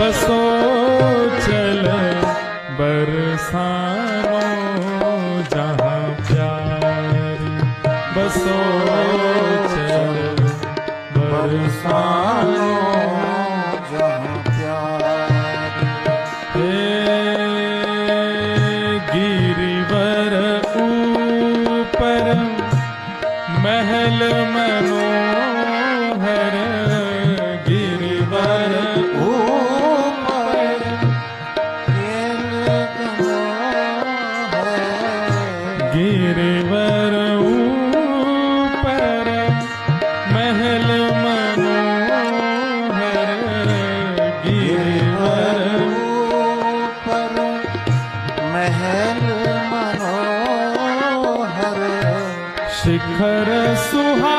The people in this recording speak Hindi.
बसो चल बरसानो जहाँ प्यार, बसो चल बरसानो जहाँ प्यार। गिरिवर ऊपर महल मनोहर, गिरिवर ऊपर गिरिवर ऊपर महल मनोहर, गिरिवर ऊपर महल मनोहर। शिखर सुहा